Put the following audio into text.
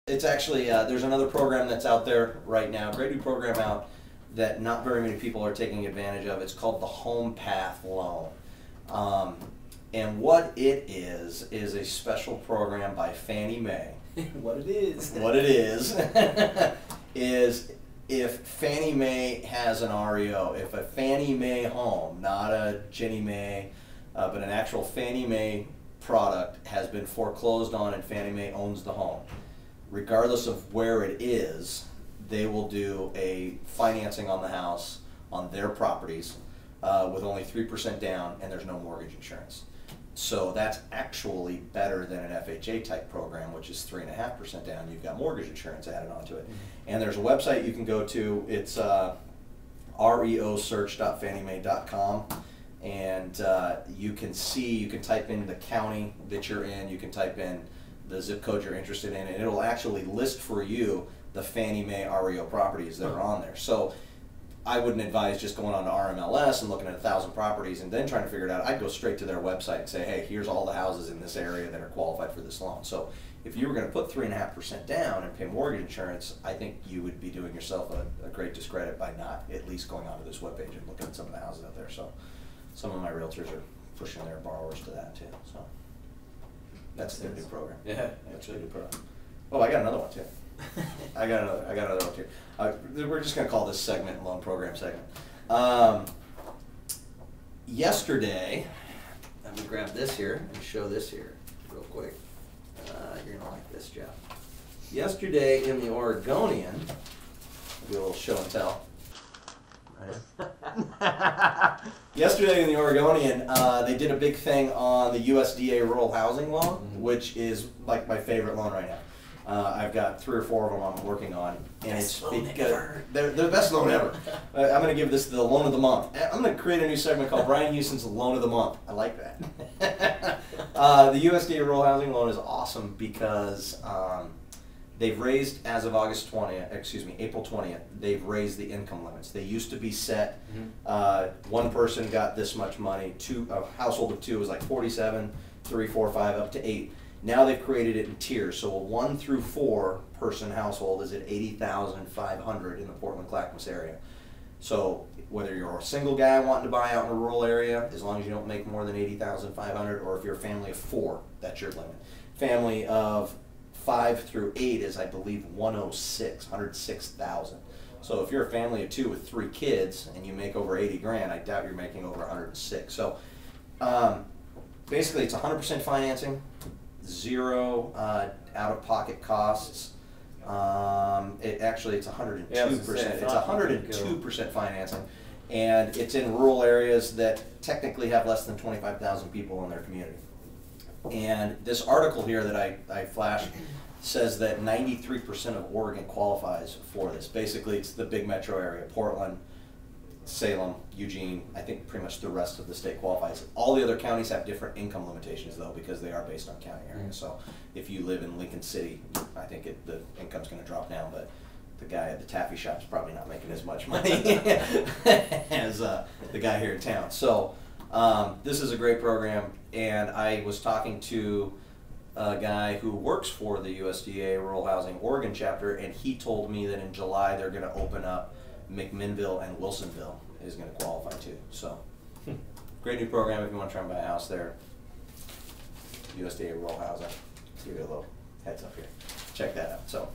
It's actually, there's another program that's out there right now, great new program out that not very many people are taking advantage of. It's called the Homepath loan. And what it is a special program by Fannie Mae. What it is. What it is, is if Fannie Mae has an REO, if a Fannie Mae home, not a Ginnie Mae, but an actual Fannie Mae product has been foreclosed on and Fannie Mae owns the home, regardless of where it is, they will do a financing on the house on their properties with only 3% down, and there's no mortgage insurance. So that's actually better than an FHA type program, which is 3.5% down. You've got mortgage insurance added onto it. And there's a website you can go to. It's reosearch.fanniemae.com. And you can see, you can type in the county that you're in, you can type in the zip code you're interested in, and it'll actually list for you the Fannie Mae REO properties that are on there. So I wouldn't advise just going on to RMLS and looking at 1,000 properties and then trying to figure it out. I'd go straight to their website and say, hey, here's all the houses in this area that are qualified for this loan. So if you were going to put 3.5% down and pay mortgage insurance, I think you would be doing yourself a great discredit by not at least going onto this webpage and looking at some of the houses out there. So some of my realtors are pushing their borrowers to that too. So that's their new program. Yeah, that's their new program. Oh, I got another one too. I got another one too. We're just going to call this segment loan program segment. Yesterday, let me grab this here and show this here real quick. You're going to like this, Jeff. Yesterday in the Oregonian, do a little show and tell. Yesterday in the Oregonian, they did a big thing on the USDA rural housing loan, which is like my favorite loan right now. I've got 3 or 4 of them I'm working on, and it's because they're the best loan ever. I'm going to give this the loan of the month. I'm going to create a new segment called Bryan Houston's Loan of the Month. I like that. The USDA rural housing loan is awesome because they've raised, as of April 20th, they've raised the income limits. They used to be set. One person got this much money. A household of 2 was like 47, 3, 4, 5, up to 8. Now they've created it in tiers. So a 1 through 4 person household is at $80,500 in the Portland-Clackamas area. So whether you're a single guy wanting to buy out in a rural area, as long as you don't make more than $80,500, or if you're a family of 4, that's your limit. Family of 5 through 8 is, I believe, 106,000. So if you're a family of 2 with 3 kids and you make over 80 grand, I doubt you're making over 106. So basically, it's 100% financing, 0 out-of-pocket costs. It's 102%. It's 102% financing, and it's in rural areas that technically have less than 25,000 people in their community. And this article here that I flashed says that 93% of Oregon qualifies for this. Basically, it's the big metro area: Portland, Salem, Eugene. I think pretty much the rest of the state qualifies. All the other counties have different income limitations, though, because they are based on county area. So if you live in Lincoln City, I think the income's going to drop down, but the guy at the taffy shop's probably not making as much money as the guy here in town. So this is a great program, and I was talking to a guy who works for the USDA Rural Housing Oregon chapter, and he told me that in July they're going to open up McMinnville and Wilsonville is going to qualify too. So great new program if you want to try and buy a house there. USDA Rural Housing. Give you a little heads up here. Check that out. So